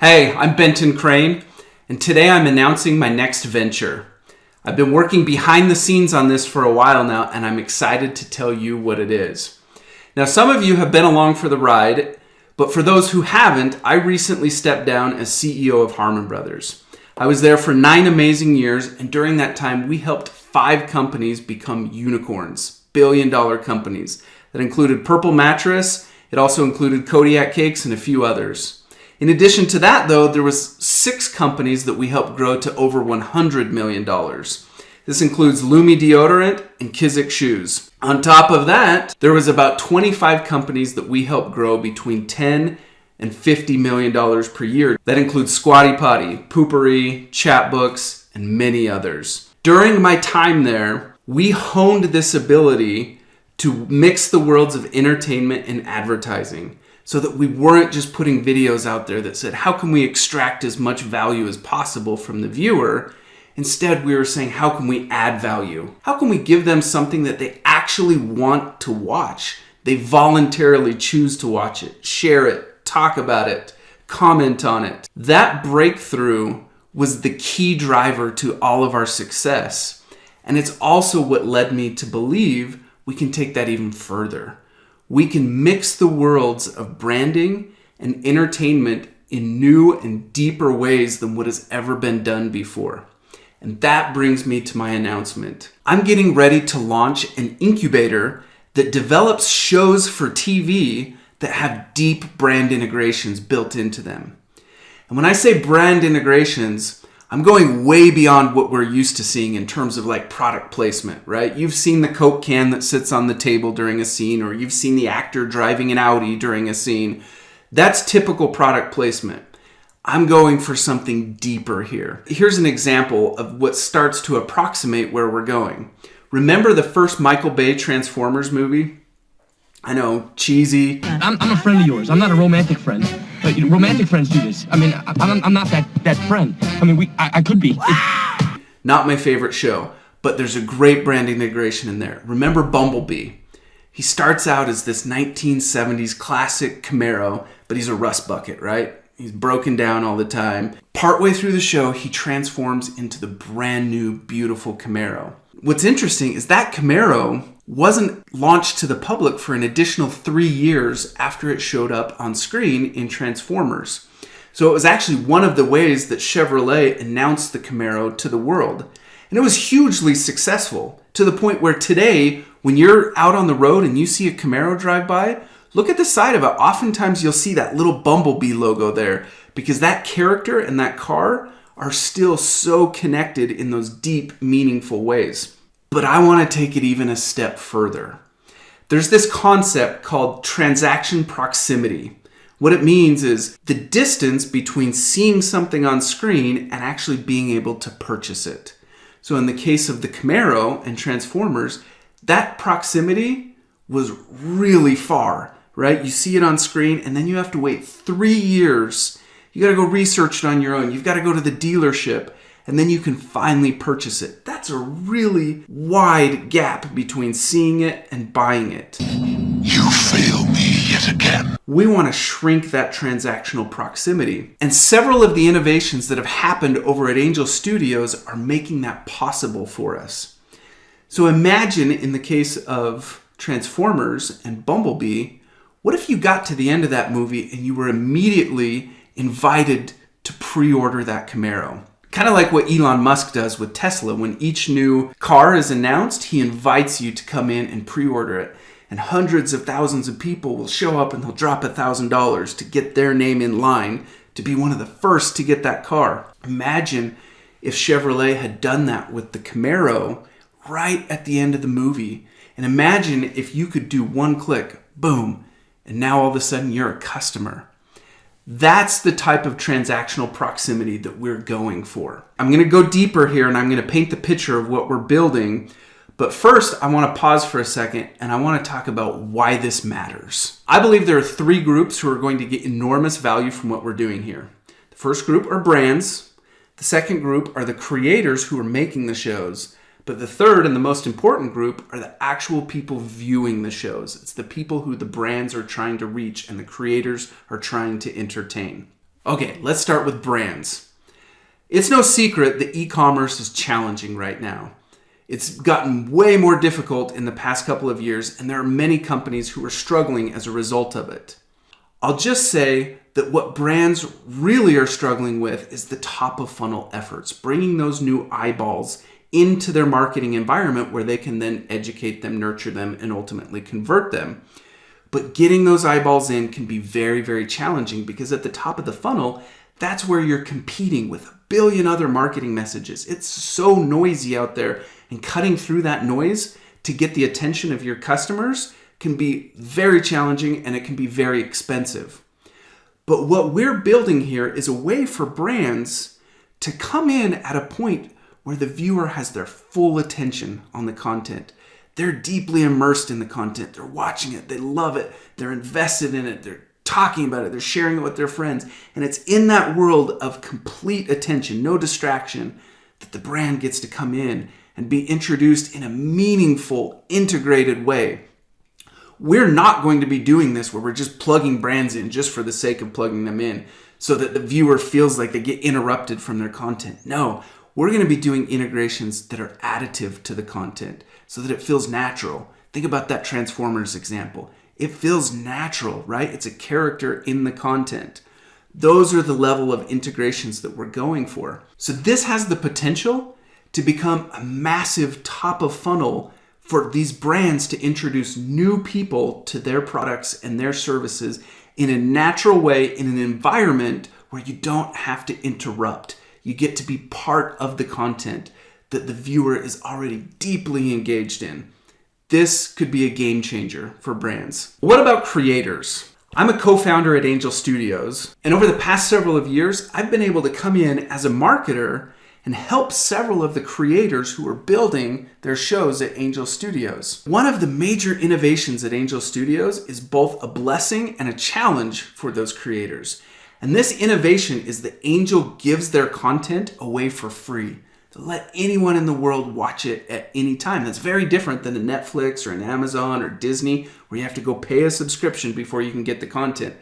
Hey, I'm Benton Crane, and today I'm announcing my next venture. I've been working behind the scenes on this for a while now, and I'm excited to tell you what it is. Now, some of you have been along for the ride, but for those who haven't, I recently stepped down as CEO of Harmon Brothers. I was there for 9 amazing years, and during that time, we helped 5 companies become unicorns, billion-dollar companies. That included Purple Mattress, it also included Kodiak Cakes, and a few others. In addition to that, though, there was 6 companies that we helped grow to over $100 million. This includes Lumi Deodorant and Kizik Shoes. On top of that, there was about 25 companies that we helped grow between $10 and $50 million per year. That includes Squatty Potty, Poopery, Chatbooks, and many others. During my time there, we honed this ability to mix the worlds of entertainment and advertising, so that we weren't just putting videos out there that said, how can we extract as much value as possible from the viewer? Instead, we were saying, how can we add value? How can we give them something that they actually want to watch? They voluntarily choose to watch it, share it, talk about it, comment on it. That breakthrough was the key driver to all of our success. And it's also what led me to believe we can take that even further. We can mix the worlds of branding and entertainment in new and deeper ways than what has ever been done before. And that brings me to my announcement. I'm getting ready to launch an incubator that develops shows for TV that have deep brand integrations built into them. And when I say brand integrations, I'm going way beyond what we're used to seeing in terms of like product placement, right? You've seen the Coke can that sits on the table during a scene, or you've seen the actor driving an Audi during a scene. That's typical product placement. I'm going for something deeper here. Here's an example of what starts to approximate where we're going. Remember the first Michael Bay Transformers movie? I know, cheesy. I'm a friend of yours. I'm not a romantic friend. Romantic friends do this. I mean, I'm not that friend. I mean, I could be. Not my favorite show, but there's a great brand integration in there. Remember Bumblebee? He starts out as this 1970s classic Camaro, but he's a rust bucket, right? He's broken down all the time. Partway through the show, he transforms into the brand new, beautiful Camaro. What's interesting is that Camaro wasn't launched to the public for an additional 3 years after it showed up on screen in Transformers. So it was actually one of the ways that Chevrolet announced the Camaro to the world. And it was hugely successful, to the point where today, when you're out on the road and you see a Camaro drive by, look at the side of it. Oftentimes you'll see that little Bumblebee logo there, because that character and that car are still so connected in those deep, meaningful ways. But I want to take it even a step further. There's this concept called transaction proximity. What it means is the distance between seeing something on screen and actually being able to purchase it. So in the case of the Camaro and Transformers, that proximity was really far, right? You see it on screen and then you have to wait 3 years. You got to go research it on your own. You've got to go to the dealership, and then you can finally purchase it. That's a really wide gap between seeing it and buying it. You fail me yet again. We want to shrink that transactional proximity. And several of the innovations that have happened over at Angel Studios are making that possible for us. So imagine in the case of Transformers and Bumblebee, what if you got to the end of that movie and you were immediately invited to pre-order that Camaro? Kind of like what Elon Musk does with Tesla. When each new car is announced, he invites you to come in and pre-order it. And hundreds of thousands of people will show up and they'll drop $1,000 to get their name in line to be one of the first to get that car. Imagine if Chevrolet had done that with the Camaro right at the end of the movie. And imagine if you could do one click, boom, and now all of a sudden you're a customer. That's the type of transactional proximity that we're going for. I'm going to go deeper here and I'm going to paint the picture of what we're building. But first, I want to pause for a second and I want to talk about why this matters. I believe there are 3 groups who are going to get enormous value from what we're doing here. The first group are brands. The second group are the creators who are making the shows. But the third and the most important group are the actual people viewing the shows. It's the people who the brands are trying to reach and the creators are trying to entertain. Okay, let's start with brands. It's no secret that e-commerce is challenging right now. It's gotten way more difficult in the past couple of years, and there are many companies who are struggling as a result of it. I'll just say that what brands really are struggling with is the top of funnel efforts, bringing those new eyeballs into their marketing environment where they can then educate them, nurture them, and ultimately convert them. But getting those eyeballs in can be very, very challenging because at the top of the funnel, that's where you're competing with a billion other marketing messages. It's so noisy out there, and cutting through that noise to get the attention of your customers can be very challenging, and it can be very expensive. But what we're building here is a way for brands to come in at a point where the viewer has their full attention on the content. They're deeply immersed in the content. They're watching it. They love it. They're invested in it. They're talking about it. They're sharing it with their friends. And it's in that world of complete attention, no distraction, that the brand gets to come in and be introduced in a meaningful, integrated way. We're not going to be doing this where we're just plugging brands in just for the sake of plugging them in so that the viewer feels like they get interrupted from their content. No, we're going to be doing integrations that are additive to the content so that it feels natural. Think about that Transformers example. It feels natural, right? It's a character in the content. Those are the level of integrations that we're going for. So this has the potential to become a massive top of funnel for these brands to introduce new people to their products and their services in a natural way, in an environment where you don't have to interrupt. You get to be part of the content that the viewer is already deeply engaged in. This could be a game changer for brands. What about creators? I'm a co-founder at Angel Studios, and over the past several of years, I've been able to come in as a marketer and help several of the creators who are building their shows at Angel Studios. One of the major innovations at Angel Studios is both a blessing and a challenge for those creators. And this innovation is that Angel gives their content away for free to let anyone in the world watch it at any time. That's very different than a Netflix or an Amazon or Disney, where you have to go pay a subscription before you can get the content.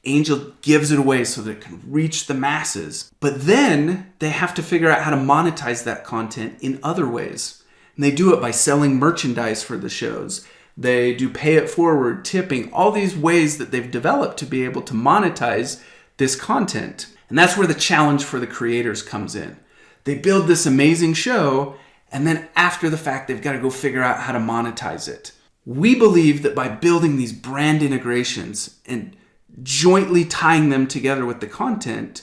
Angel gives it away so that it can reach the masses. But then they have to figure out how to monetize that content in other ways. And they do it by selling merchandise for the shows. They do pay it forward, tipping, all these ways that they've developed to be able to monetize this content. And that's where the challenge for the creators comes in. They build this amazing show, and then after the fact, they've got to go figure out how to monetize it. We believe that by building these brand integrations and jointly tying them together with the content,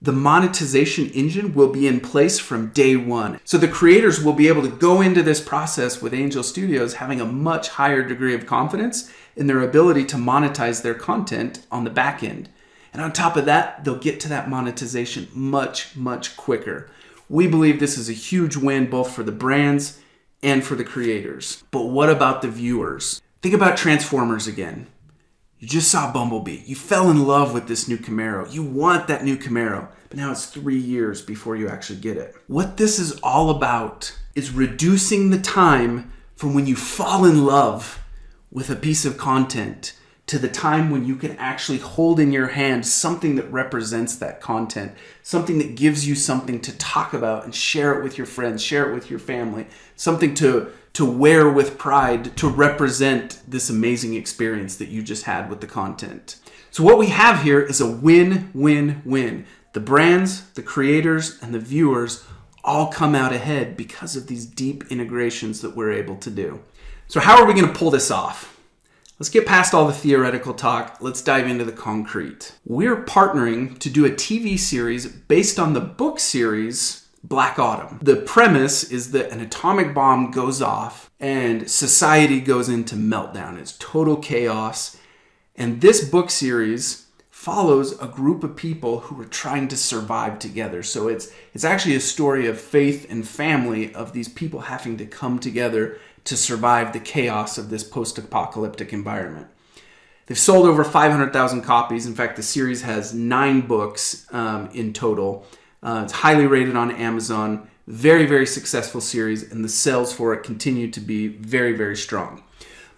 the monetization engine will be in place from day one. So the creators will be able to go into this process with Angel Studios having a much higher degree of confidence in their ability to monetize their content on the back end. And on top of that, they'll get to that monetization much, much quicker. We believe this is a huge win both for the brands and for the creators. But what about the viewers? Think about Transformers again. You just saw Bumblebee. You fell in love with this new Camaro. You want that new Camaro, but now it's 3 years before you actually get it. What this is all about is reducing the time from when you fall in love with a piece of content to the time when you can actually hold in your hand something that represents that content, something that gives you something to talk about and share it with your friends, share it with your family, something to wear with pride to represent this amazing experience that you just had with the content. So what we have here is a win-win-win. The brands, the creators, and the viewers all come out ahead because of these deep integrations that we're able to do. So how are we going to pull this off? Let's get past all the theoretical talk. Let's dive into the concrete. We're partnering to do a TV series based on the book series Black Autumn. The premise is that an atomic bomb goes off and society goes into meltdown. It's total chaos. And this book series follows a group of people who are trying to survive together. So it's actually a story of faith and family, of these people having to come together to survive the chaos of this post-apocalyptic environment. They've sold over 500,000 copies. In fact, the series has 9 books in total. It's highly rated on Amazon. Very, very successful series, and the sales for it continue to be very, very strong.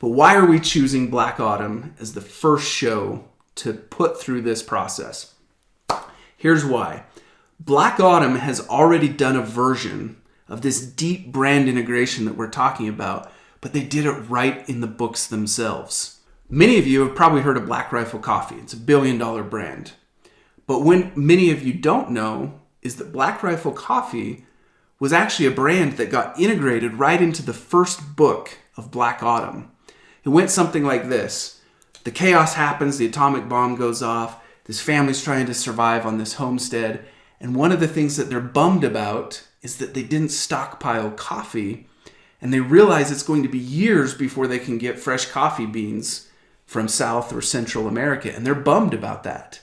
But why are we choosing Black Autumn as the first show to put through this process? Here's why. Black Autumn has already done a version of this deep brand integration that we're talking about, but they did it right in the books themselves. Many of you have probably heard of Black Rifle Coffee. It's a $1 billion brand. But what many of you don't know is that Black Rifle Coffee was actually a brand that got integrated right into the first book of Black Autumn. It went something like this. The chaos happens, the atomic bomb goes off, this family's trying to survive on this homestead, and one of the things that they're bummed about is that they didn't stockpile coffee, and they realize it's going to be years before they can get fresh coffee beans from South or Central America, and they're bummed about that.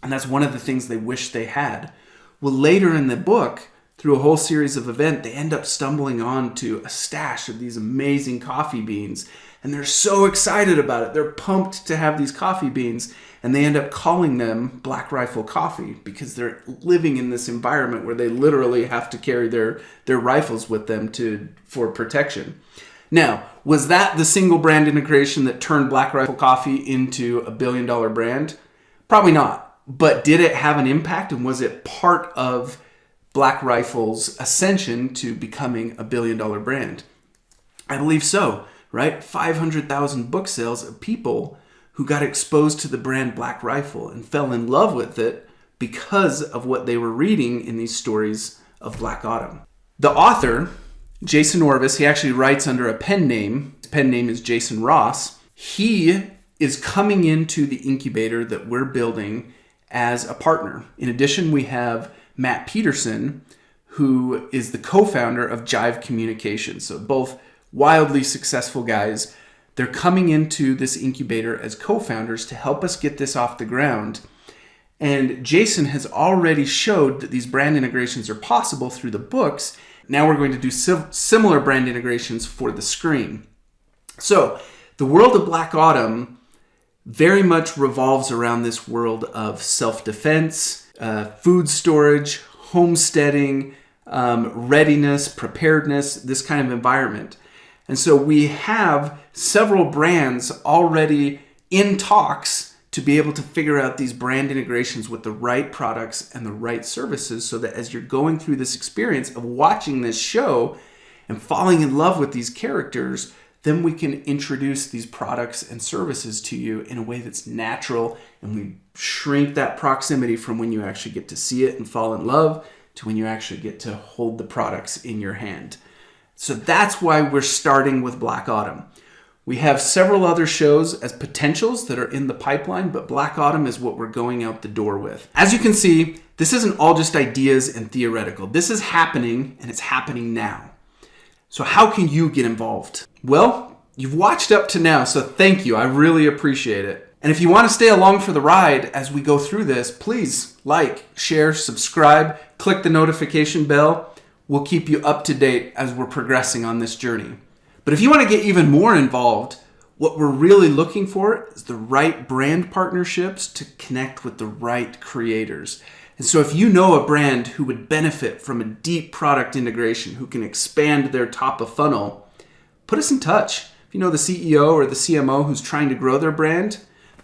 And that's one of the things they wish they had. Well, later in the book, through a whole series of events, they end up stumbling onto a stash of these amazing coffee beans, and they're so excited about it. They're pumped to have these coffee beans, and they end up calling them Black Rifle Coffee because they're living in this environment where they literally have to carry their rifles with them for protection. Now, was that the single brand integration that turned Black Rifle Coffee into a $1 billion brand? Probably not. But did it have an impact, and was it part of Black Rifle's ascension to becoming a $1 billion brand? I believe so, right? 500,000 book sales of people who got exposed to the brand Black Rifle and fell in love with it because of what they were reading in these stories of Black Autumn. The author, Jason Orvis, he actually writes under a pen name. His pen name is Jason Ross. He is coming into the incubator that we're building as a partner. In addition, we have Matt Peterson, who is the co-founder of Jive Communications. So both wildly successful guys. They're coming into this incubator as co-founders to help us get this off the ground. And Jason has already showed that these brand integrations are possible through the books. Now we're going to do similar brand integrations for the screen. So the world of Black Autumn very much revolves around this world of self-defense, food storage, homesteading, readiness, preparedness, this kind of environment. And so we have several brands already in talks to be able to figure out these brand integrations with the right products and the right services, so that as you're going through this experience of watching this show and falling in love with these characters, then we can introduce these products and services to you in a way that's natural, and we shrink that proximity from when you actually get to see it and fall in love to when you actually get to hold the products in your hand. So that's why we're starting with Black Autumn. We have several other shows as potentials that are in the pipeline, but Black Autumn is what we're going out the door with. As you can see, this isn't all just ideas and theoretical. This is happening, and it's happening now. So how can you get involved? Well, you've watched up to now, so thank you. I really appreciate it. And if you want to stay along for the ride as we go through this, please like, share, subscribe, click the notification bell. We'll keep you up to date as we're progressing on this journey. But if you want to get even more involved, what we're really looking for is the right brand partnerships to connect with the right creators. And so if you know a brand who would benefit from a deep product integration, who can expand their top of funnel, put us in touch. If you know the CEO or the CMO who's trying to grow their brand,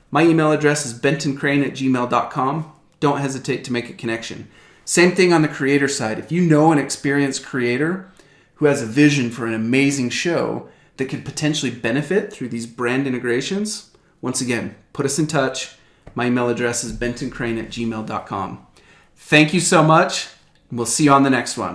my email address is bentoncrane@gmail.com. Don't hesitate to make a connection. Same thing on the creator side. If you know an experienced creator who has a vision for an amazing show that could potentially benefit through these brand integrations, once again, put us in touch. My email address is bentoncrane@gmail.com. Thank you so much, and we'll see you on the next one.